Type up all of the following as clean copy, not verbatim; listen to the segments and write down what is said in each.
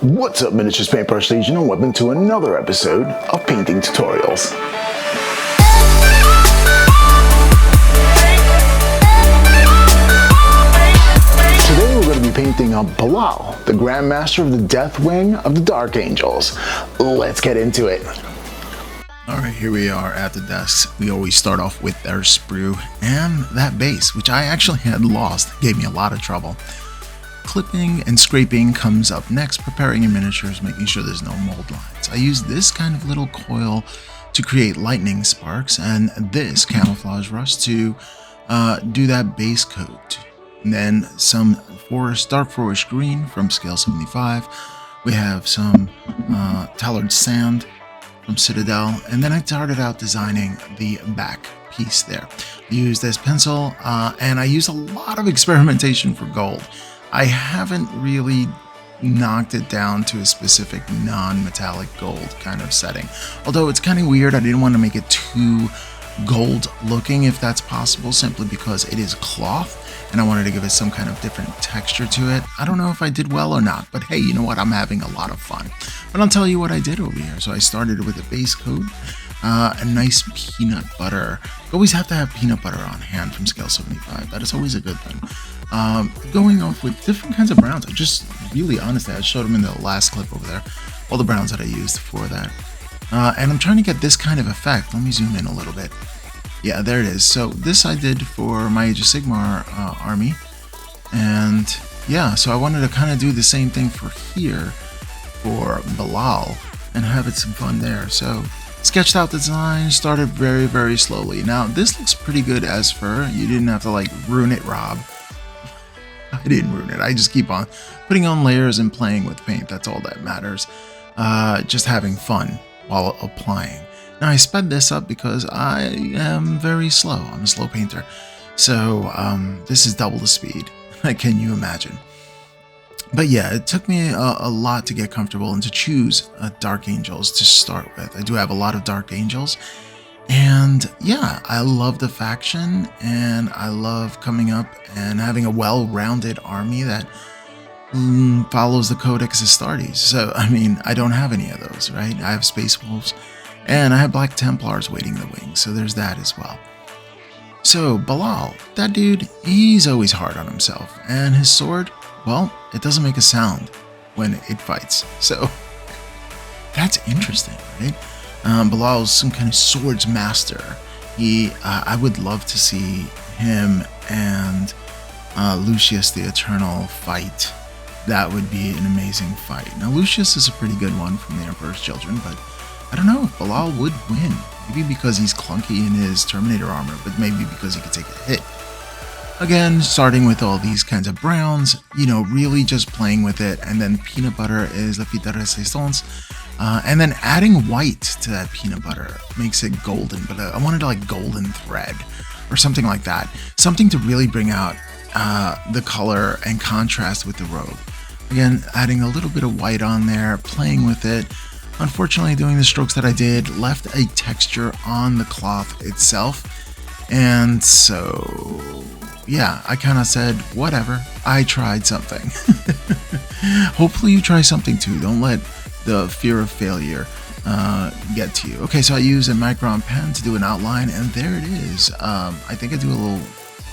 What's up, Miniatures Paintbrush Legion, and welcome to another episode of Painting Tutorials. Today we're going to be painting up Belial, the Grandmaster of the Deathwing of the Dark Angels. Let's get into it. Alright, here we are at the desk. We always start off with our sprue and that base, which I actually had lost. It gave me a lot of trouble. Clipping and scraping comes up next, preparing your miniatures, making sure there's no mold lines. I use this kind of little coil to create lightning sparks, and this camouflage rust to do that base coat. And then some dark forest green from scale 75. We have some Tallard sand from Citadel, and then I started out designing the back piece there. I used this pencil, and I used a lot of experimentation for gold. I haven't really knocked it down to a specific non-metallic gold kind of setting. Although it's kind of weird, I didn't want to make it too gold looking if that's possible, simply because it is cloth and I wanted to give it some kind of different texture to it. I don't know if I did well or not, but hey, you know what? I'm having a lot of fun. But I'll tell you what I did over here. So I started with a base coat, a nice peanut butter. You always have to have peanut butter on hand from scale 75. That is always a good thing. Going off with different kinds of browns. I just really, honestly, I showed them in the last clip over there, all the browns that I used for that. And I'm trying to get this kind of effect. Let me zoom in a little bit. Yeah, there it is. So this I did for my Age of Sigmar army. And yeah, so I wanted to kind of do the same thing for here for Belial and have it some fun there. So sketched out the design, started very, very slowly. Now this looks pretty good as fur. You didn't have to like ruin it, Rob. I didn't ruin it. I just keep on putting on layers and playing with paint. That's all that matters. Just having fun while applying. Now I sped this up because I am very slow. I'm a slow painter. So this is double the speed. Can you imagine? But yeah, it took me a lot to get comfortable and to choose Dark Angels to start with. I do have a lot of Dark Angels. And yeah, I love the faction, and I love coming up and having a well-rounded army that follows the Codex Astartes. So, I mean, I don't have any of those, right? I have Space Wolves, and I have Black Templars waiting in the wings, so there's that as well. So, Belial, that dude, he's always hard on himself, and his sword, well, it doesn't make a sound when it fights. So, that's interesting, right? Belial's some kind of swords master. I would love to see him and Lucius the Eternal fight. That would be an amazing fight. Now, Lucius is a pretty good one from the Emperor's Children, but I don't know if Belial would win. Maybe because he's clunky in his Terminator armor, but maybe because he could take a hit. Again, starting with all these kinds of browns, you know, really just playing with it, and then peanut butter is la fille de resistance. And then adding white to that peanut butter makes it golden, but I wanted like golden thread or something like that. Something to really bring out the color and contrast with the robe. Again, adding a little bit of white on there, playing with it. Unfortunately, doing the strokes that I did left a texture on the cloth itself. And so, yeah, I kind of said, whatever, I tried something. Hopefully you try something too. Don't let the fear of failure get to you. Okay, so I use a Micron pen to do an outline, and there it is. I think I do a little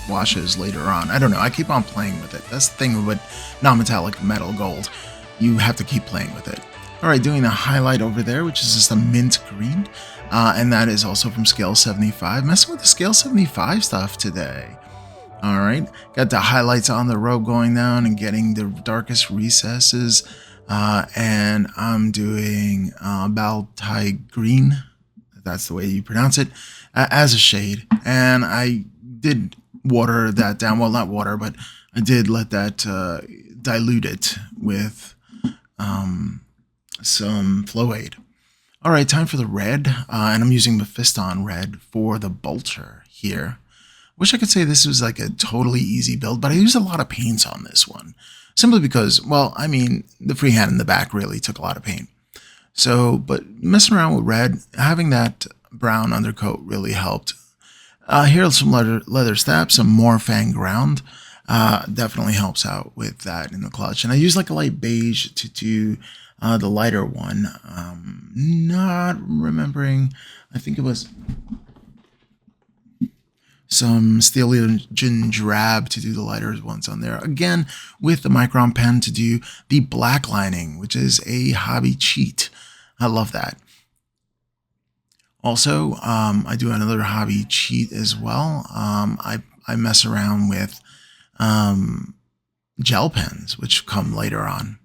washes later on. I don't know. I keep on playing with it. That's the thing with non-metallic metal gold. You have to keep playing with it. All right, doing a highlight over there, which is just a mint green, and that is also from scale 75. Messing with the scale 75 stuff today. All right, got the highlights on the robe going down and getting the darkest recesses. And I'm doing Baltai green, that's the way you pronounce it, as a shade. And I did water that down. Well, not water, but I did let that dilute it with some flow aid. All right, time for the red. And I'm using Mephiston red for the bolter here. Wish I could say this was like a totally easy build, but I used a lot of paints on this one. Simply because, well, I mean, the freehand in the back really took a lot of paint. So, but messing around with red, having that brown undercoat really helped. Here are some leather steps, some more fang ground. definitely helps out with that in the clutch. And I use like a light beige to do the lighter one. Not remembering, I think it was some Steel Legion Drab to do the lighter ones on there. Again, with the Micron pen to do the black lining, which is a hobby cheat. I love that. Also, I do another hobby cheat as well. I mess around with gel pens, which come later on.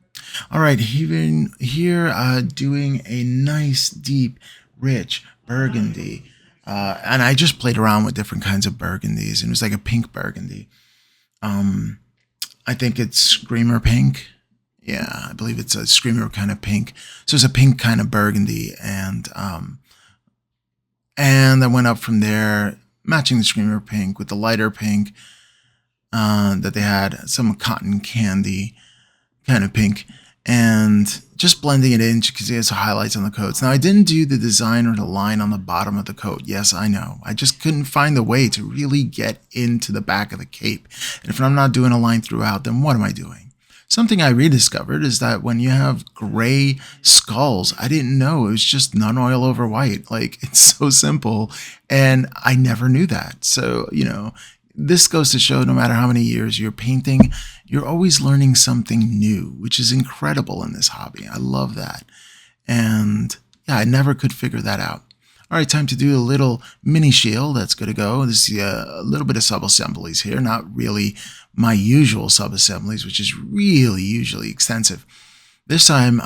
All right, even here, doing a nice, deep, rich burgundy. And I just played around with different kinds of burgundies, and it was like a pink burgundy. I think it's Screamer pink. Yeah, I believe it's a Screamer kind of pink. So it's a pink kind of burgundy, and I went up from there, matching the Screamer pink with the lighter pink that they had, some cotton candy kind of pink, and just blending it in. You can see it's highlights on the coats. Now, I didn't do the design or the line on the bottom of the coat. Yes, I know. I just couldn't find the way to really get into the back of the cape. And if I'm not doing a line throughout, then what am I doing? Something I rediscovered is that when you have gray skulls, I didn't know it was just none oil over white. Like, it's so simple, and I never knew that. So, you know, this goes to show no matter how many years you're painting, you're always learning something new, which is incredible in this hobby. I love that. And yeah, I never could figure that out. All right, time to do a little mini shield. That's good to go. This is a little bit of sub-assemblies here, not really my usual sub-assemblies, which is really usually extensive. This time,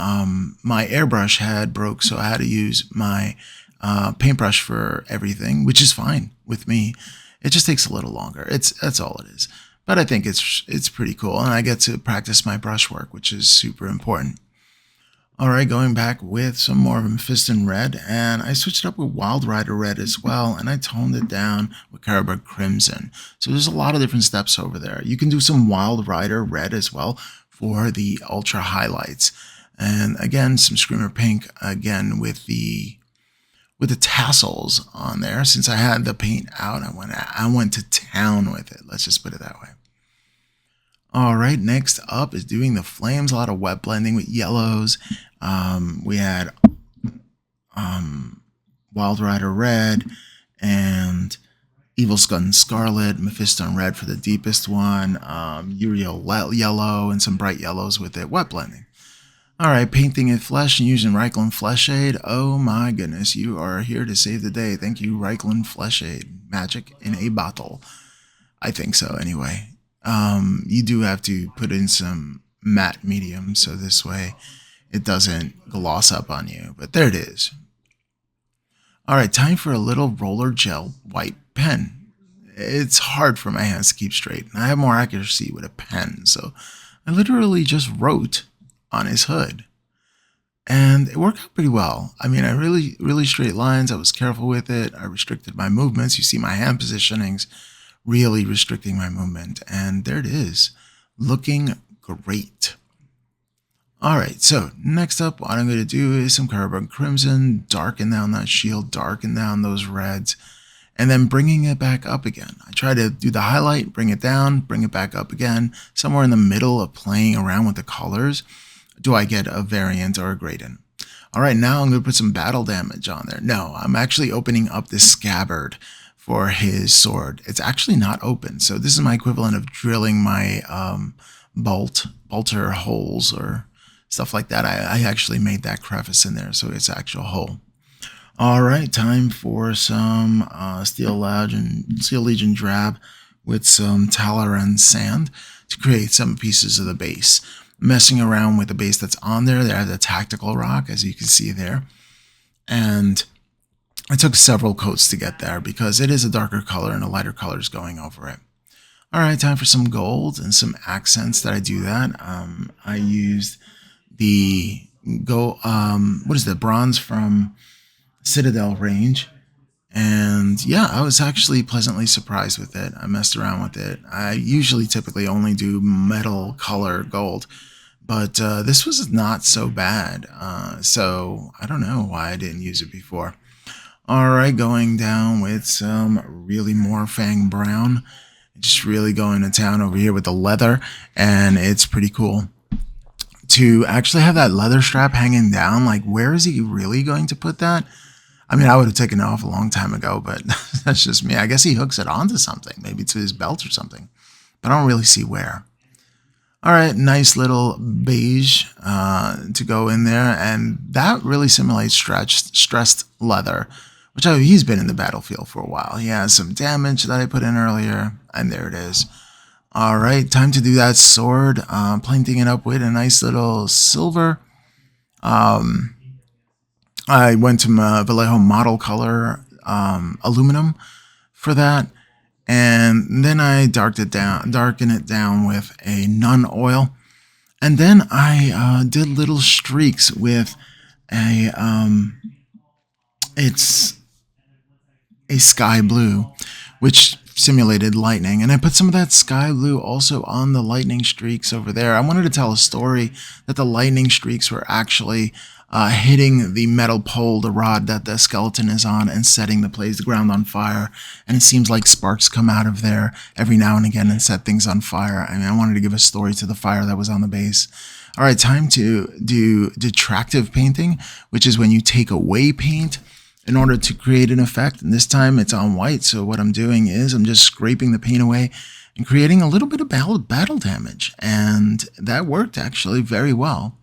my airbrush had broke, so I had to use my paintbrush for everything, which is fine with me. It just takes a little longer. That's all it is. But I think it's pretty cool, and I get to practice my brush work, which is super important. All right, going back with some more of Mephiston Red, and I switched it up with Wild Rider Red as well, and I toned it down with Carroburg Crimson. So there's a lot of different steps over there. You can do some Wild Rider Red as well for the ultra highlights. And again, some Screamer Pink, again with the tassels on there. Since I had the paint out, I went to town with it. Let's just put it that way. All right, next up is doing the flames. A lot of wet blending with yellows. We had Wild Rider Red and Evil Gun Scarlet, Mephiston Red for the deepest one, Uriel Yellow, and some bright yellows with it. Wet blending. All right, painting in flesh and using Reikland Flesh Aid. Oh my goodness, you are here to save the day. Thank you, Reikland Flesh Aid. Magic in a bottle. I think so, anyway. You do have to put in some matte medium, so this way it doesn't gloss up on you. But there it is. All right, time for a little roller gel white pen. It's hard for my hands to keep straight, and I have more accuracy with a pen, so I literally just wrote on his hood, and it worked out pretty well. I mean, I really straight lines. I was careful with it. I restricted my movements. You see my hand positionings really restricting my movement, and there it is, looking great. All right, so next up, what I'm going to do is some Carroburg Crimson, darken down that shield, darken down those reds, and then bringing it back up again. I try to do the highlight, bring it down, bring it back up again, somewhere in the middle of playing around with the colors. Do I get a variant or a gradient? All right, now I'm going to put some battle damage on there. No, I'm actually opening up this scabbard for his sword. It's actually not open, so this is my equivalent of drilling my bolter holes or stuff like that. I actually made that crevice in there, so it's actual hole. All right, time for some Steel Legion Drab with some Talaran sand to create some pieces of the base. Messing around with the base that's on there. They have the tactical rock, as you can see there. And I took several coats to get there because it is a darker color and a lighter color is going over it. All right, time for some gold and some accents that I do that. I used the bronze from Citadel range. And yeah, I was actually pleasantly surprised with it. I messed around with it. I usually typically only do metal color gold, but this was not so bad. So I don't know why I didn't use it before. All right, going down with some really Morfang brown Just really going to town over here with the leather, and it's pretty cool to actually have that leather strap hanging down. Like, where is he really going to put that? I mean, I would have taken it off a long time ago, but that's just me. I guess he hooks it onto something, maybe to his belt or something, but I don't really see where. All right, nice little beige to go in there, and that really simulates stressed leather, which he's been in the battlefield for a while. He has some damage that I put in earlier, and there it is. All right, time to do that sword, painting it up with a nice little silver. I went to my Vallejo model color aluminum for that. And then I darken it down with a nun oil. And then I did little streaks with it's a sky blue, which simulated lightning. And I put some of that sky blue also on the lightning streaks over there. I wanted to tell a story that the lightning streaks were actually hitting the metal pole, the rod that the skeleton is on, and setting the ground on fire. And it seems like sparks come out of there every now and again and set things on fire. I mean, I wanted to give a story to the fire that was on the base. All right, time to do detractive painting, which is when you take away paint in order to create an effect. And this time it's on white. So what I'm doing is I'm just scraping the paint away and creating a little bit of battle damage. And that worked actually very well.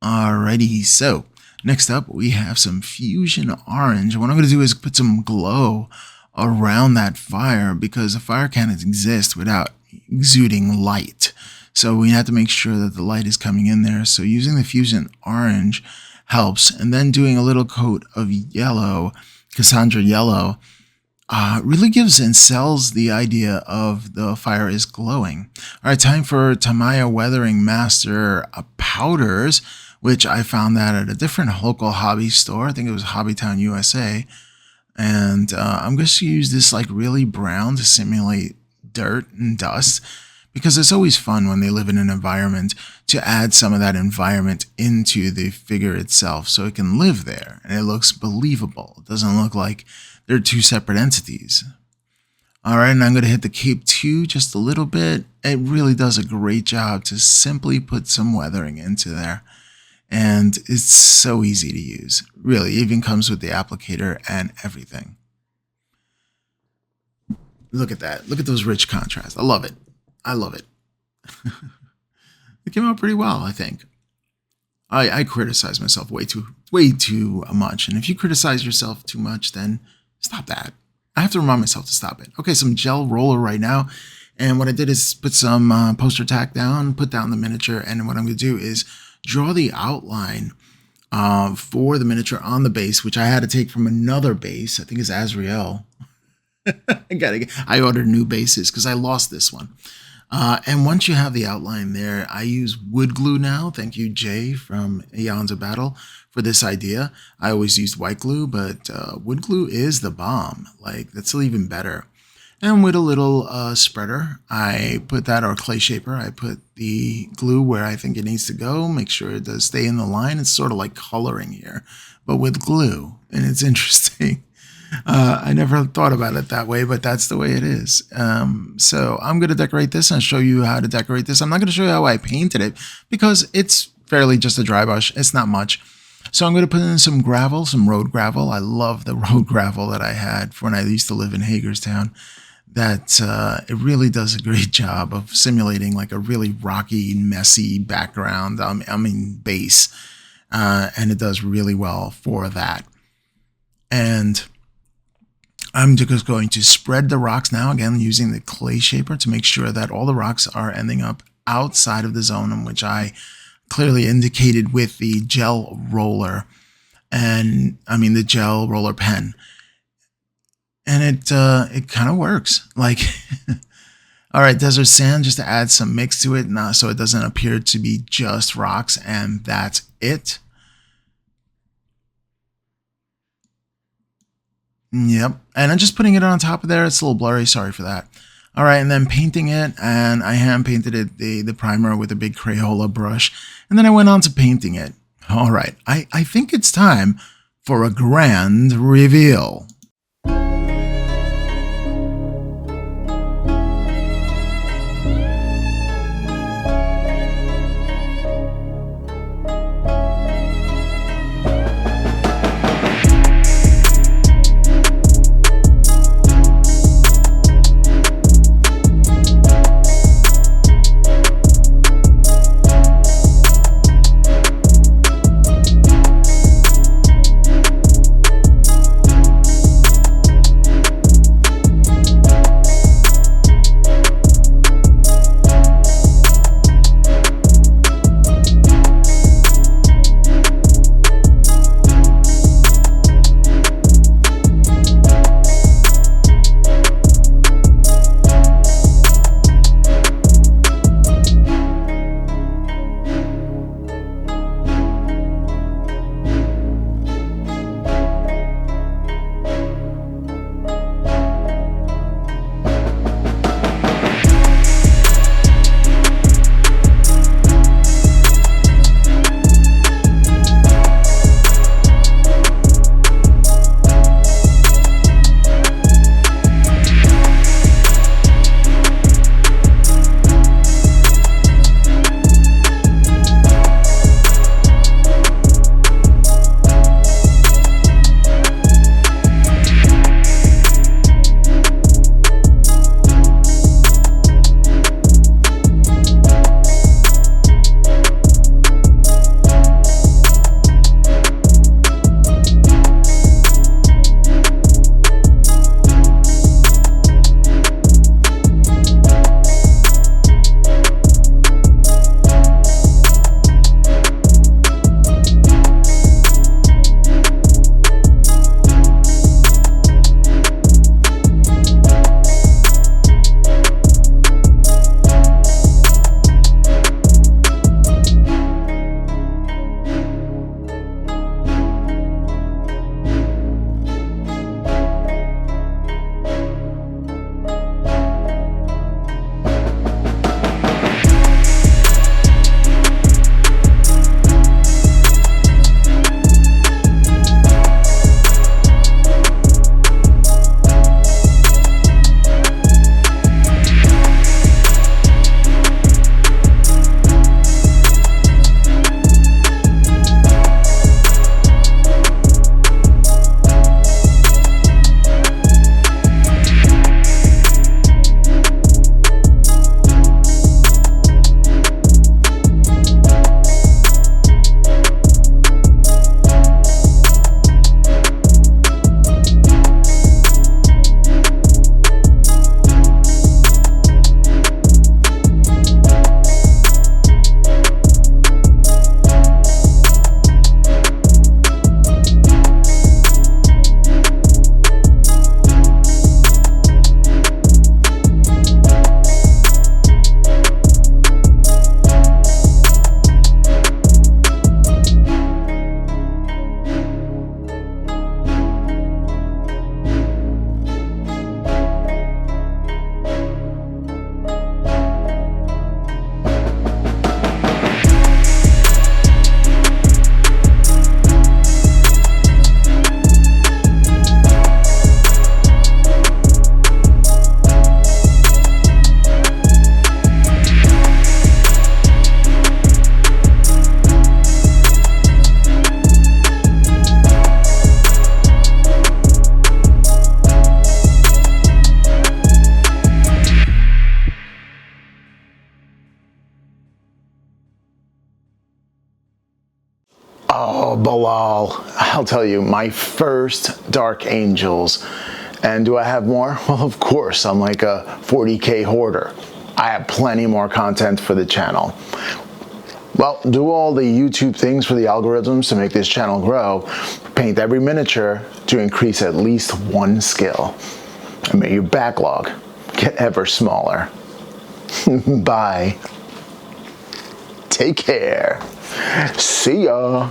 Alrighty, so next up we have some fusion orange. What I'm going to do is put some glow around that fire, because a fire can't exist without exuding light. So we have to make sure that the light is coming in there. So using the fusion orange helps, and then doing a little coat of yellow, Cassandra yellow, really gives and sells the idea of the fire is glowing. All right, time for Tamiya Weathering Master powders, which I found that at a different local hobby store. I think it was Hobbytown, USA. And I'm going to use this like really brown to simulate dirt and dust, because it's always fun when they live in an environment to add some of that environment into the figure itself so it can live there and it looks believable. It doesn't look like they're two separate entities. All right, and I'm going to hit the Cape 2 just a little bit. It really does a great job to simply put some weathering into there. And it's so easy to use. Really, it even comes with the applicator and everything. Look at that. Look at those rich contrasts. I love it. I love it. It came out pretty well, I think. I criticize myself way too much. And if you criticize yourself too much, then stop that. I have to remind myself to stop it. Okay, some gel roller right now. And what I did is put some poster tack down, put down the miniature. And what I'm going to do is draw the outline for the miniature on the base, which I had to take from another base. I think it's Azrael. I ordered new bases because I lost this one. And once you have the outline there, I use wood glue now. Thank you, Jay from Eons of Battle, for this idea. I always used white glue, but wood glue is the bomb. Like, that's even better. And with a little spreader, I put that, or clay shaper, I put the glue where I think it needs to go, make sure it does stay in the line. It's sort of like coloring here, but with glue. And it's interesting. I never thought about it that way, but that's the way it is. So I'm going to decorate this and show you how to decorate this. I'm not going to show you how I painted it because it's fairly just a dry brush. It's not much. So I'm going to put in some gravel, some road gravel. I love the road gravel that I had for when I used to live in Hagerstown. That it really does a great job of simulating like a really rocky, messy background, base. And it does really well for that. And I'm just going to spread the rocks now, again, using the clay shaper to make sure that all the rocks are ending up outside of the zone in which I clearly indicated with the gel roller, and the gel roller pen. And it kind of works. Like, all right, desert sand, just to add some mix to it, so it doesn't appear to be just rocks, and that's it. Yep, and I'm just putting it on top of there. It's a little blurry, sorry for that. All right, and then painting it, and I hand painted it, the primer with a big Crayola brush, and then I went on to painting it. All right, I think it's time for a grand reveal. Oh, Belial, I'll tell you, my first Dark Angels. And do I have more? Well, of course, I'm like a 40K hoarder. I have plenty more content for the channel. Well, do all the YouTube things for the algorithms to make this channel grow. Paint every miniature to increase at least one skill. And may your backlog get ever smaller. Bye. Take care. See ya.